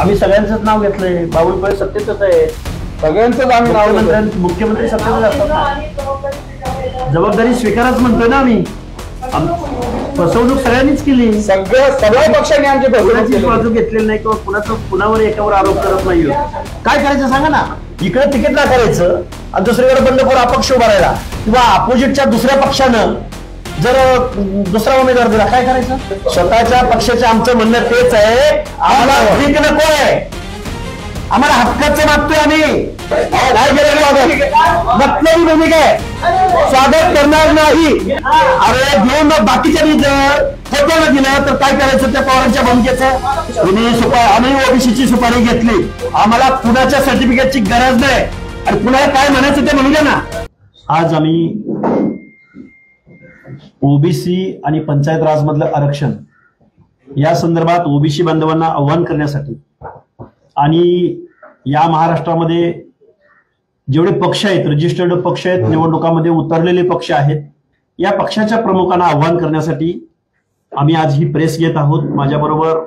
आम्ही सगळ्यांचंच नाव घेतलंय. बावनकुळे सत्तेतच आहे, सगळ्यांचंच आम्ही नाव. मुख्यमंत्री सत्तेतच असतात ना. जबाबदारी स्वीकारच म्हणतोय ना आम्ही. फसवणूक सगळ्यांनीच केली. सगळ्या पक्षांनी आमची बाजू घेतलेली नाही किंवा कुणावर एकावर आरोप करत नाही. काय करायचं सांगा ना. इकडे तिकीट ना करायचं आणि दुसरीकडे बंडखोर अपक्ष उभा राहिला किंवा अपोजिटच्या दुसऱ्या पक्षानं जर दुसरा उमेदवार दिला, काय करायचं? स्वतःच्या पक्षाचं आमचं म्हणणं तेच आहे, आम्हाला भीक नको आहे, आम्हाला हक्काचं मागतोय आम्ही. नकली भूमिका आहे, स्वागत करणार नाही. अरे घेऊन बाकीच्या खोट्यानं दिलं तर काय करायचं? त्या पवारांच्या भूमिकेचं आम्ही ओबीसीची सुपारी घेतली, आम्हाला कुणाच्या सर्टिफिकेटची गरज नाही आणि कुणाला काय म्हणायचं ते म्हणू द्या ना. आज आम्ही ओबीसी आणि पंचायत राज मधलं आरक्षण या संदर्भात ओबीसी बांधवांना आव्हान करण्यासाठी आणि या महाराष्ट्रामध्ये जेवढे पक्ष आहेत, रजिस्टर्ड पक्ष आहेत, निवडणुकामध्ये उतरलेले पक्ष आहेत, या पक्षाच्या प्रमुखांना आव्हान करण्यासाठी आम्ही आज ही प्रेस घेत आहोत. माझ्याबरोबर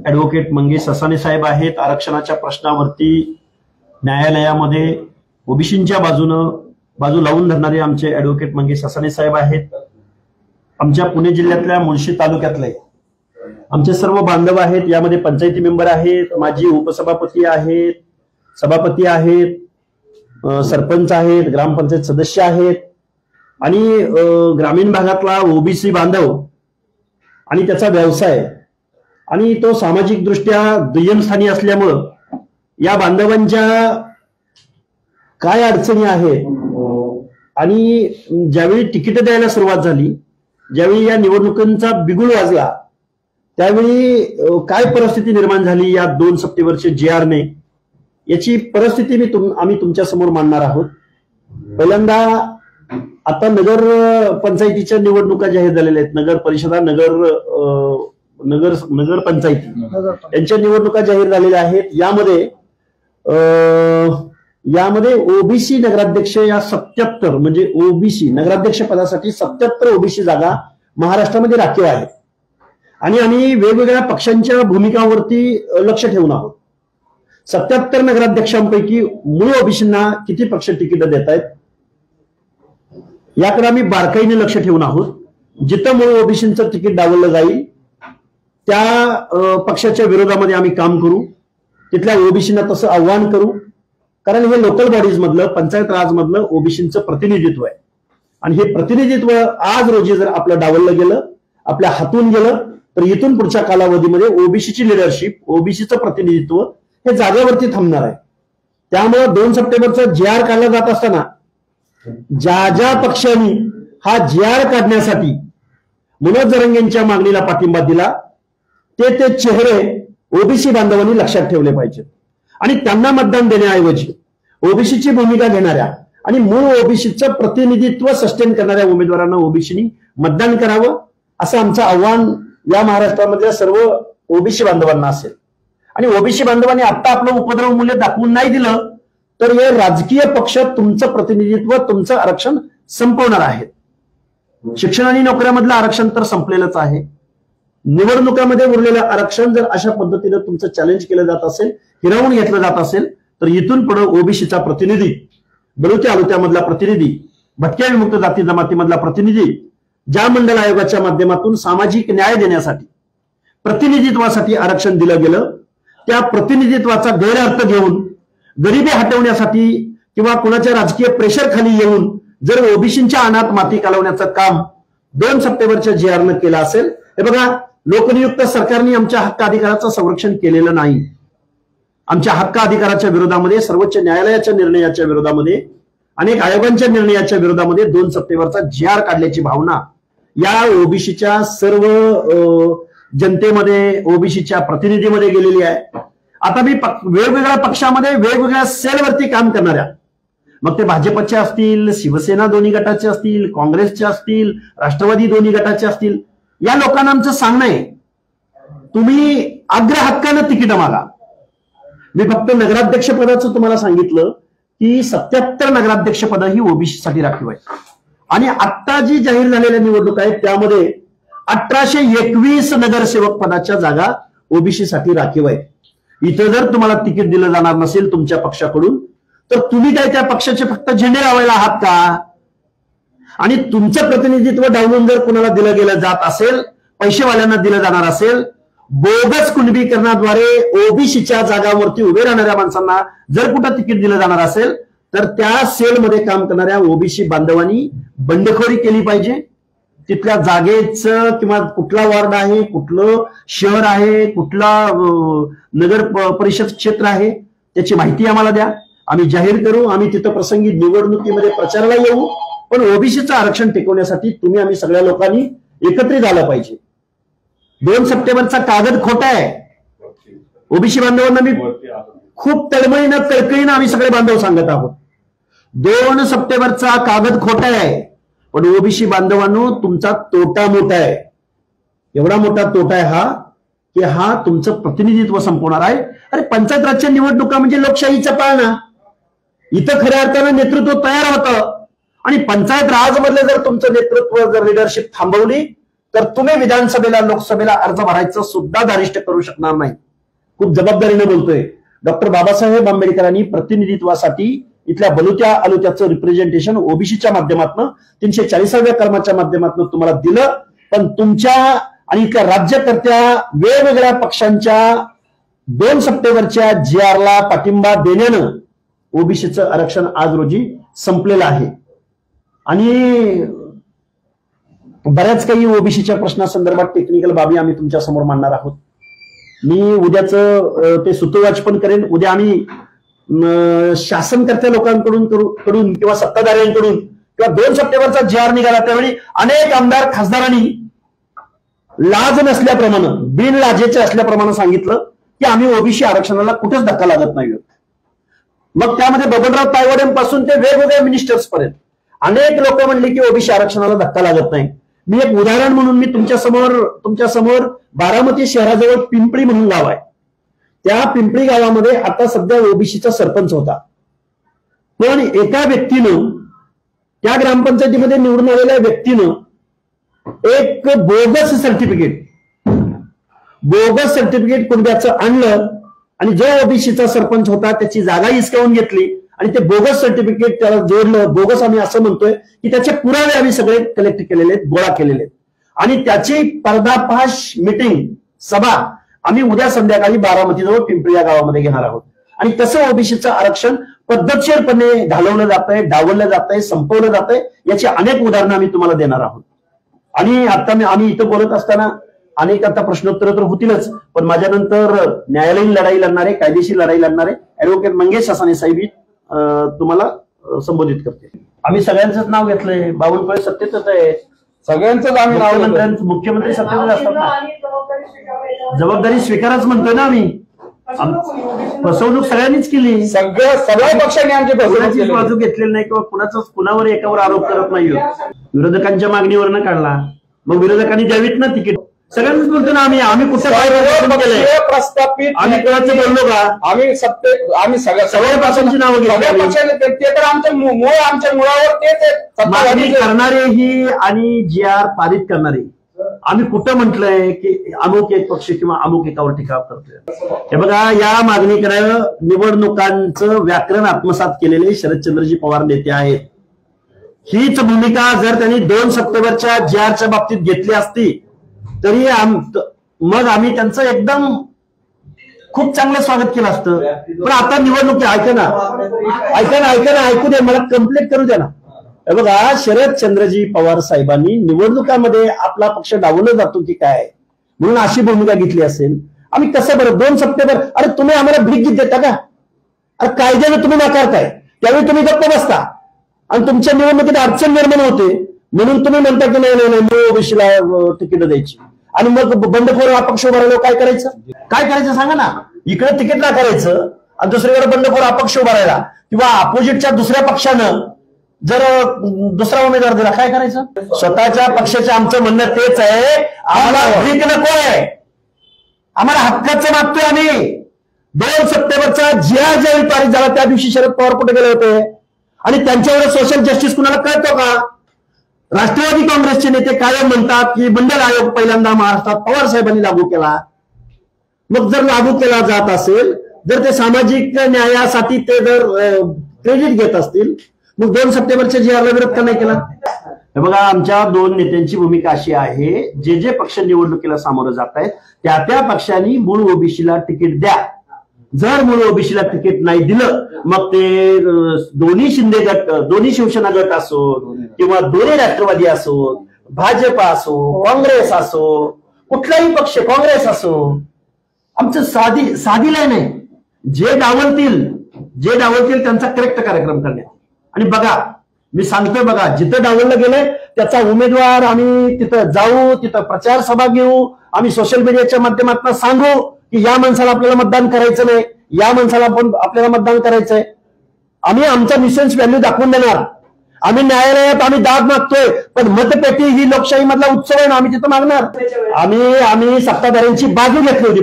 ऍडव्होकेट मंगेश ससाणे साहेब आहेत. आरक्षणाच्या प्रश्नावरती न्यायालयामध्ये ओबीसींच्या बाजू लावून धरणारे आमचे ऍडव्होकेट मंगेश ससाणे साहेब आहेत. आमच्या पुणे जिल्ह्यातल्या मुळशी तालुक्यातले आमचे सर्व बांधव आहेत. यामध्ये पंचायती मेंबर आहेत, माजी उपसभापती आहेत, सभापती आहेत, सरपंच आहेत, ग्रामपंचायत सदस्य आहेत आणि ग्रामीण भागातला ओबीसी बांधव आणि त्याचा व्यवसाय आणि तो सामाजिक दृष्ट्या दुय्यम स्थानी असल्यामुळं या बांधवांच्या काय अडचणी आहेत आणि ज्यावेळी तिकीट द्यायला सुरुवात झाली, ज्यावेळी या निवडणुकांचा बिगुल वाजला, त्यावेळी काय परिस्थिती निर्माण झाली या 2 सप्टेंबरच्या JRने, याची परिस्थिती आम्ही तुमच्या समोर मांडणार आहोत. पहिल्यांदा आता नगर पंचायतीच्या निवडणुका जाहीर झालेल्या आहेत. नगर परिषदा, नगर पंचायती यांच्या निवडणुका जाहीर झालेल्या आहेत. यामध्ये ओबीसी नगराध्यक्ष या 77 म्हणजे ओबीसी नगराध्यक्ष पदासाठी 77 ओबीसी जागा महाराष्ट्रामध्ये राखीव आहेत आणि आम्ही वेगवेगळ्या पक्षांच्या भूमिकांवरती लक्ष ठेवून आहोत. 77 नगराध्यक्षांपैकी मूळ ओबीसींना किती पक्ष तिकीट देत आहेत याकडे आम्ही बारकाईने लक्ष ठेवून आहोत. जिथं मूळ ओबीसींचं तिकीट डावललं जाईल त्या पक्षाच्या विरोधामध्ये आम्ही काम करू, तिथल्या ओबीसींना तसं आव्हान करू. कारण हे लोकल बॉडीज मधलं, पंचायत राज मधलं ओबीसींचं प्रतिनिधित्व आहे आणि हे प्रतिनिधित्व आज रोजी जर आपलं डावललं गेलं, आपल्या हातून गेलं, तर इथून पुढच्या कालावधीमध्ये ओबीसीची लिडरशिप, ओबीसीचं प्रतिनिधित्व हे जागेवरती थांबणार आहे. त्यामुळे 2 सप्टेंबरचा JR काढला जात असताना ज्या पक्षांनी हा JR काढण्यासाठी मनोज जरांगेंच्या मागणीला पाठिंबा दिला ते चेहरे ओबीसी बांधवांनी लक्षात ठेवले पाहिजेत आणि त्यांना मतदान देण्याऐवजी ओबीसीची भूमिका घेणाऱ्या आणि मूळ ओबीसीचं प्रतिनिधित्व सस्टेन करणाऱ्या उमेदवारांना ओबीसीनी मतदान करावं, असं आमचं आव्हान या महाराष्ट्रामधल्या सर्व ओबीसी बांधवांना असेल. आणि ओबीसी बांधवांनी आता आपलं उपद्रव मूल्य दाखवून नाही दिलं तर हे राजकीय पक्ष तुमचं प्रतिनिधित्व, तुमचं आरक्षण संपवणार आहेत. शिक्षण आणि नोकऱ्यामधलं आरक्षण तर संपलेलंच आहे. निवडणुकामध्ये उरलेलं आरक्षण जर अशा पद्धतीनं तुमचं चॅलेंज केलं जात असेल, हिरावून घेतलं जात असेल, तर इथून पुढे ओबीसीचा प्रतिनिधी, बलुत्या आलुत्यामधला प्रतिनिधी, भटक्या विमुक्त जाती जमातीमधला प्रतिनिधी, ज्या मंडल आयोगाच्या माध्यमातून सामाजिक न्याय देण्यासाठी, प्रतिनिधित्वासाठी आरक्षण दिलं गेलं, त्या प्रतिनिधित्वाचा गैरअर्थ घेऊन गरिबी हटवण्यासाठी किंवा कुणाच्या राजकीय प्रेशर खाली येऊन जर ओबीसींच्या अनाथ माती कालवण्याचं काम 2 सप्टेंबरच्या JRनं केलं असेल, हे बघा, लोकनियुक्त सरकारने आमच्या हक्क अधिकाराचं संरक्षण केलेलं नाही. आमच्या हक्क अधिकाराच्या विरोधामध्ये, सर्वोच्च न्यायालयाच्या निर्णयाच्या विरोधामध्ये, अनेक आयोगांच्या निर्णयाच्या विरोधामध्ये 2 सप्टेंबरचा JR काढल्याची भावना या ओबीसीच्या सर्व जनतेमध्ये, ओबीसीच्या प्रतिनिधीमध्ये गेलेली आहे. आता मी वेगवेगळ्या पक्षामध्ये वेगवेगळ्या सेलवरती काम करणाऱ्या, मग ते भाजपचे असतील, शिवसेना दोन्ही गटाचे असतील, काँग्रेसचे असतील, राष्ट्रवादी दोन्ही गटाचे असतील, या लोकांना आमचं सांगणं आहे, तुम्ही अग्र हक्कानं तिकीट मागा. मी फक्त नगराध्यक्ष पदाचं तुम्हाला सांगितलं की 77 नगराध्यक्ष पद ही ओबीसी साठी राखीव आहे आणि आता जी जाहीर झालेल्या निवडणूक आहेत त्यामध्ये 1821 नगरसेवक पदाच्या जागा ओबीसी साठी राखीव आहेत. इथं जर तुम्हाला तिकीट दिलं जाणार नसेल तुमच्या पक्षाकडून, तर तुम्ही काय त्या पक्षाचे फक्त झेंडे लावायला आहात का? आणि तुमचं प्रतिनिधित्व डावलून जर कुणाला दिलं गेलं जात असेल, पैसेवाल्यांना दिलं जाणार असेल, बोगस कुणबीकरणाद्वारे ओबीसीच्या जागांवरती उभे राहणाऱ्या माणसांना जर कुठं तिकीट दिलं जाणार असेल, तर त्या सेलमध्ये काम करणाऱ्या ओबीसी बांधवांनी बंडखोरी केली पाहिजे. तिथल्या जागेचं किंवा कुठला वॉर्ड आहे, कुठलं शहर आहे, कुठला नगर परिषद क्षेत्र आहे, त्याची माहिती आम्हाला द्या. आम्ही जाहीर करू. आम्ही तिथं प्रसंगी निवडणुकीमध्ये प्रचाराला येऊ. पण ओबीसीचं आरक्षण टिकवण्यासाठी तुम्ही आम्ही सगळ्या लोकांनी एकत्रित आलं पाहिजे. 2 सप्टेंबरचा कागद खोटा आहे. ओबीसी बांधवांना मी खूप तळमळीनं कळकळीनं आम्ही सगळे बांधव सांगत आहोत. 2 सप्टेंबरचा कागद खोटा आहे. पण ओबीसी बांधवांनो, तुमचा तोटा मोठा आहे. एवढा मोठा तोटा आहे हा की हा तुमचं प्रतिनिधित्व संपवणार आहे. अरे पंचायत राजच्या निवडणुका म्हणजे लोकशाहीचा पाळणा. इथं खऱ्या अर्थानं नेतृत्व तयार होतं. आणि पंचायत राज मधले जर तुमचं नेतृत्व जर लिडरशिप थांबवली, तर तुम्ही विधानसभेला लोकसभेला अर्ज भरायचं सुद्धा धारिष्ट करू शकणार नाही. खूप जबाबदारीने बोलतोय. डॉक्टर बाबासाहेब आंबेडकरांनी प्रतिनिधित्वासाठी इथल्या बलुत्या अलुत्याचं रिप्रेझेंटेशन ओबीसीच्या माध्यमातून 340व्या कलमाच्या माध्यमातून तुम्हाला दिलं. पण तुमच्या आणि इथल्या राज्यकर्त्या वेगवेगळ्या पक्षांच्या 2 सप्टेंबरच्या GRला पाठिंबा देण्यानं ओबीसीचं आरक्षण आज रोजी संपलेलं आहे. आणि बऱ्याच काही ओबीसीच्या प्रश्नासंदर्भात टेक्निकल बाबी आम्ही तुमच्या समोर मांडणार आहोत. मी उद्याचं ते सुतोवाच पण करेन. उद्या आम्ही शासनकर्त्या लोकांकडून किंवा सत्ताधाऱ्यांकडून किंवा 2 सप्टेंबरचा GR निघाला त्यावेळी अनेक आमदार खासदारांनी लाज नसल्याप्रमाणे, बिनलाजेचे असल्याप्रमाणे सांगितलं की आम्ही ओबीसी आरक्षणाला कुठेच धक्का लागत नाही. मग त्यामध्ये बबनराव तायवाडेंपासून ते वेगवेगळ्या मिनिस्टर्स पर्यंत अनेक लोक म्हणले की ओबीसी आरक्षणाला धक्का लागत नाही. मी एक उदाहरण म्हणून मी तुमच्या समोर बारामती शहराजवळ पिंपळी म्हणून गाव आहे. त्या पिंपळी गावामध्ये आता सध्या ओबीसीचा सरपंच होता. पण एका व्यक्तीनं, त्या ग्रामपंचायतीमध्ये निवडून आलेल्या व्यक्तीनं एक बोगस सर्टिफिकेट कुणब्याचं आणलं आणि जो ओबीसीचा सरपंच होता त्याची जागा हिसकावून घेतली आणि ते बोगस सर्टिफिकेट त्याला जोडलं. बोगस आम्ही असं म्हणतोय की त्याचे पुरावे आम्ही सगळे कलेक्ट केलेले आहेत, गोळा केलेले आहेत. आणि त्याची पर्दाफाश मीटिंग सभा आम्ही उद्या संध्याकाळी बारामतीजवळ पिंपळी या गावामध्ये घेणार आहोत. आणि तसं ओबीसीचं आरक्षण पद्धतशीरपणे घालवलं जात आहे, डावललं जात आहे, संपवलं जात आहे. याची अनेक उदाहरणं आम्ही तुम्हाला देणार आहोत. आणि आता आम्ही इथं बोलत असताना अनेक आता प्रश्नोत्तर तर होतीलच, पण माझ्यानंतर न्यायालयीन लढाई लढणारे, कायदेशीर लढाई लढणारे ऍडव्होकेट मंगेश असाने साहेब तुम्हाला संबोधित करते. आम्ही सगळ्यांचंच नाव घेतलंय. बावनकुळे सत्तेतच आहे. सगळ्यांचंच आम्ही नाव मुख्यमंत्री सत्तेतच असतात ना. जबाबदारी स्वीकारच म्हणतोय ना आम्ही. फसवणूक सगळ्यांनीच केली. सगळ्या पक्षांनी आमची कोणाचीच बाजू घेतलेली नाही किंवा कुणावर एकावर आरोप करत नाही. विरोधकांच्या मागणीवरनं काढला, मग विरोधकांनी द्यावीत ना तिकीट. सगळ्यांनीच बोलतो ना आम्ही कुठं प्रस्थापित आम्ही कोणाचं बोललो का? आम्ही सगळ्या पक्षांची नावं घेतली. ते तर आमच्या मुळावर तेच मागणी करणारेही आणि GR पारित करणारे आम्ही कुठं म्हटलंय की अमुक एक पक्ष किंवा अमुक एकावर टीका करतोय? हे बघा, या मागणी करायला निवडणुकांचं व्याकरण आत्मसात केलेले शरदचंद्रजी पवार नेते आहेत. हीच भूमिका जर त्यांनी 2 सप्टेंबरच्या GRच्या बाबतीत घेतली असती तरी मग आम्ही त्यांचं एकदम खूप चांगलं स्वागत केलं असतं. पण आता निवडणुकी ऐका ना ऐकू दे, मला कंप्लीट करू द्या ना. बघा, शरदचंद्रजी पवार साहेबांनी निवडणुकामध्ये आपला पक्ष डावलला जातो की काय म्हणून अशी भूमिका घेतली असेल. आम्ही कसं बरं 2 सप्टेंबर, अरे तुम्ही आम्हाला भीक देता का? अरे कायद्याने तुम्ही नाकारताय, त्यावेळी तुम्ही गप्प बसता आणि तुमच्या निवडणुकीत अडचण निर्माण होते म्हणून तुम्ही म्हणता की नाही ओबीसीला तिकीट द्यायची. आणि मग बंडखोर अपक्ष उभारायला काय करायचं सांगा ना. इकडे तिकीट नाकारायचं आणि दुसरीकडे बंडखोर अपक्ष उभारायला किंवा अपोजिटच्या दुसऱ्या पक्षानं जर दुसरा उमेदवार दिला काय करायचं? स्वतःच्या पक्षाचं आमचं म्हणणं तेच आहे, आम्हाला भीक नको आहे, आम्हाला हक्काचं मागतोय आम्ही. 2 सप्टेंबरचा GR ज्यावेळी पारित झाला त्या दिवशी शरद पवार कुठे गेले होते? आणि त्यांच्यावर सोशल जस्टिस कुणाला कळतो का? राष्ट्रवादी काँग्रेसचे नेते कायम म्हणतात की मंडल आयोग पहिल्यांदा महाराष्ट्रात पवार साहेबांनी लागू केला. मग जर लागू केला जात असेल, जर ते सामाजिक न्यायासाठी ते जर क्रेडिट घेत असतील, मग 2 सप्टेंबरच्या GRला विरोध का नाही केला? हे बघा, आमच्या 2 नेत्यांची भूमिका अशी आहे, जे पक्ष निवडणुकीला सामोरं जात आहेत त्या पक्षांनी मूळ ओबीसीला तिकीट द्या. जर मूळ ओबीसीला तिकीट नाही दिलं, मग ते दोन्ही शिंदे गट, दोन्ही शिवसेना गट असो किंवा दोन्ही राष्ट्रवादी असो, भाजप असो, काँग्रेस असो, कुठलाही पक्ष, काँग्रेस असो, आमचं साधी लाईन आहे. जे डावलतील त्यांचा करेक्ट कार्यक्रम करण्यात. आणि बघा, मी सांगतोय बघा, जिथं डावललं गेलंय त्याचा उमेदवार आम्ही तिथं जाऊ, तिथं प्रचार सभा घेऊ, आम्ही सोशल मीडियाच्या माध्यमातून सांगू की या माणसाला आपल्याला मतदान करायचं नाही, या माणसाला पण आपल्याला मतदान करायचंय. आम्ही आमचा न्यूसेन्स व्हॅल्यू दाखवून देणार. आम्ही न्यायालयात आम्ही दाद मागतोय, पण मतपेटी ही लोकशाही मधला उत्सव आहे ना, आम्ही तिथं मागणार. आम्ही सत्ताधाऱ्यांची बाजू घेतली होती.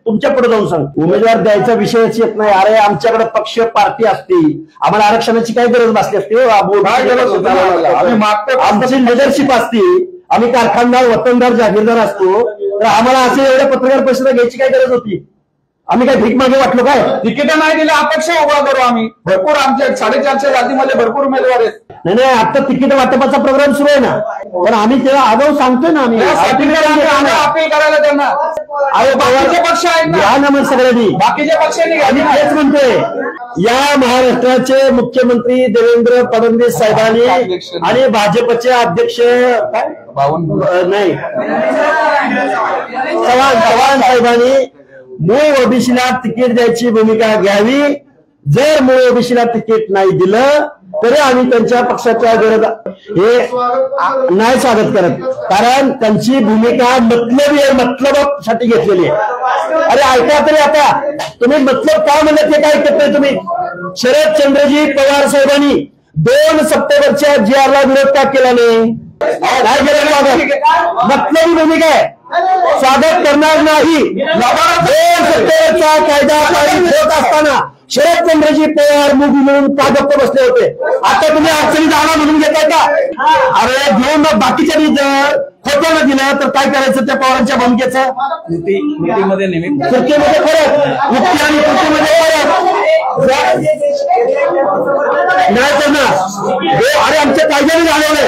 तुमच्या पुढे जाऊन सांग, उमेदवार द्यायचा विषयच येत नाही. अरे आमच्याकडे पक्ष पार्टी असते, आम्हाला आरक्षणाची काय गरज भासली असते? आमची लिडरशिप असते, आम्ही कारखानदार, वतनदार, जागीरदार असतो, तर आम्हाला असे एवढ्या पत्रकार परिषदा घ्यायची काय गरज होती? आम्ही काय भीक मागे वाटलो काय? तिकीट नाही दिलं अपक्ष उभा करू आम्ही. भरपूर आमच्या 450 जातीमध्ये भरपूर उमेदवार आहेत. नाही, आता तिकीट वाटपाचा प्रोग्राम सुरू आहे ना, पण आम्ही तेव्हा आगाऊ सांगतोय ना, आम्ही अपील करायला त्यांना बाकीचे पक्ष आहेत ना, या ना मग सगळ्यांनी बाकीच्या पक्षांनी. आम्ही तेच म्हणतोय, या महाराष्ट्राचे मुख्यमंत्री देवेंद्र फडणवीस साहेबांनी आणि भाजपचे अध्यक्ष चव्हाण साहेबांनी मूळ ओबीसीला तिकीट द्यायची भूमिका घ्यावी. जर मूळ ओबीसीला तिकीट नाही दिलं तरी आम्ही त्यांच्या पक्षाच्या विरोधात हे नाही स्वागत करत, कारण त्यांची भूमिका मतलबी आहे, मतलबासाठी घेतलेली आहे. अरे ऐका तरी, आता तुम्ही मतलब काय म्हणत हे काय ऐकत नाही तुम्ही? शरदचंद्रजी पवार साहेबांनी 2 सप्टेंबरच्या GRला विरोध का केला नाही? मतलबी भूमिका आहे, स्वागत करणार नाही. 2 सप्टेंबरचा कायदा पारित होत असताना शरदचंद्रजी पवार मुगी म्हणून का गप्प बसले होते? आता तुम्ही अडचणी जाणार म्हणून घेताय का? अरे घेऊन मग बाकीच्यांनी जर खोट्यानं दिलं तर काय करायचं त्या पवारांच्या भूमिकेचं? कृतीमध्ये फरक, युक्ती आणि कृतीमध्ये फरक नाही तर ना. अरे आमच्या कायद्याने झालेलं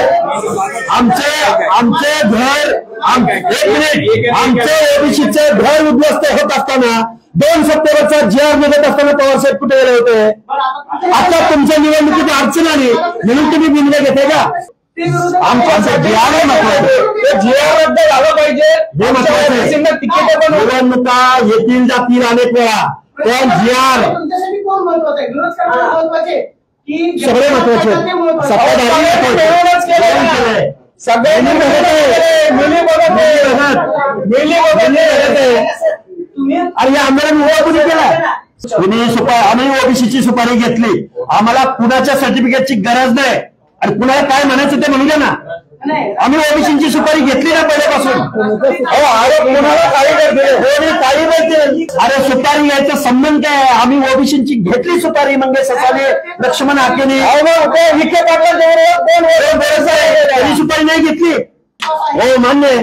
आमचे घर, एक मिनिट, आमचे ओबीसीचे घर उद्ध्वस्त होत असताना 2 सप्टेंबरचा GR निघत असताना पवारसाहेब कुठे गेले होते? आता तुमच्या निवडणुकीत अडचण आली म्हणून तुम्ही निर्णय घेताय का? आमचं GR रद्द झालं पाहिजे, हे महत्वाचं. निवडणुका येतील जातील अनेक वेळा, पण GR सगळे महत्वाचे, अरे या आंदोलन उभा कुणी केला? आम्ही ओबीसीची सुपारी घेतली, आम्हाला कुणाच्या सर्टिफिकेटची गरज नाही, आणि कुणाला काय म्हणायचं ते म्हणू द्या ना. आम्ही ओबीसीची सुपारी घेतली ना पहिल्यापासून. अरे सुपारी घ्यायचा संबंध काय? आम्ही ओबीसीची घेतली सुपारी, मंगेश ससाने, लक्ष्मण हाकेने, विखे पाटला सुपारी नाही घेतली. हो मान्य आहे,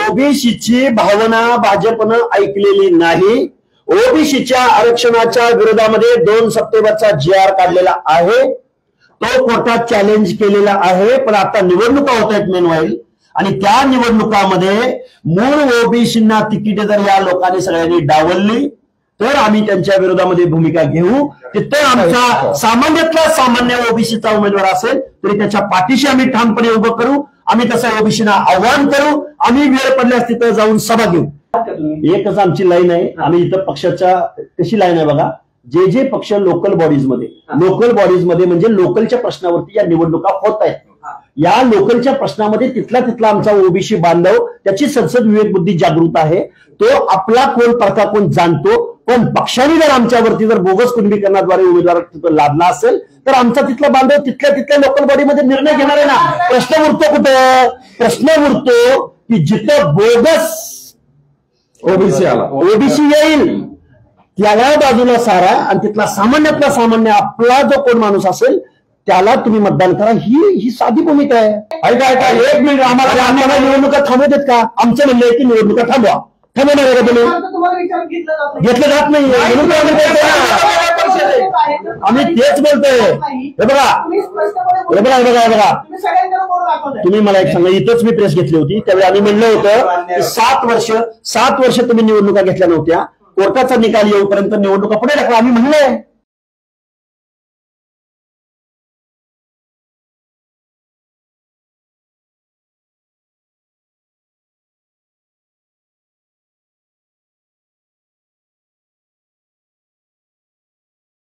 ओबीसीची भावना भाजपनं ऐकलेली नाही. ओबीसीच्या आरक्षणाच्या विरोधामध्ये 2 सप्टेंबरचा GR काढलेला आहे, तो कोर्टात चॅलेंज केलेला आहे. पण आता निवडणुका होत आहेत मेनवाईल, आणि त्या निवडणुकामध्ये मूळ ओबीसींना तिकीट जर या लोकांनी सगळ्यांनी डावलली तर आम्ही त्यांच्या विरोधामध्ये भूमिका घेऊ. तिथं आमचा सामान्यातला सामान्य ओबीसीचा उमेदवार असेल तरी त्याच्या पाठीशी आम्ही ठामपणे उभं करू. आम्ही तसं ओबीसीना आव्हान करू. आम्ही वेळ पडल्यास तिथं जाऊन सभा घेऊ. एकच आमची लाईन आहे. आम्ही इथं पक्षाच्या कशी लाईन आहे बघा, जे पक्ष लोकल बॉडीजमध्ये म्हणजे लोकलच्या प्रश्नावरती या निवडणुका होत आहेत, या लोकलच्या प्रश्नामध्ये तिथला आमचा ओबीसी बांधव, त्याची संसद विवेक बुद्धी जागृत आहे, तो आपला कोण परका कोण जाणतो. पण पक्षाने जर आमच्यावरती जर बोगस कुणबीकरणाद्वारे उमेदवार तिथं लादला असेल तर आमचा तिथला बांधव तिथल्या लोकल बॉडीमध्ये निर्णय घेणार आहे ना. प्रश्न उरतो कुठं? प्रश्न उरतो की जिथं बोगस ओबीसी येईल त्याला बाजूला सारा, आणि तिथला सामान्यातला सामान्य आपला जो कोण माणूस असेल त्याला तुम्ही मतदान करा. ही साधी भूमिका आहे. ऐका 1 मिनिट, आम्हाला निवडणुका थांबवत आहेत का? आमचं म्हणणं आहे की निवडणुका थांबवा. थांबवणार आहे का तुम्ही? तुम्हाला विचार घेतला जात नाही. घेतलं जात नाही म्हणून तर आम्ही बोलतोय ना. आम्ही तेच बोलतोय. हे बघा तुम्ही स्पष्टपणे हे बघा हे बघा हे बघा तुम्ही सगळ्यांकडे बोर्ड दाखवताय. तुम्ही मला एक सांगा, इथंच मी प्रेस घेतली होती त्यावेळी आम्ही म्हणलं होतं की 7 वर्ष तुम्ही निवडणुका घेतल्या नव्हत्या, कोर्टाचा निकाल येऊपर्यंत निवडणुका पुढे ढकला आम्ही म्हणलोय.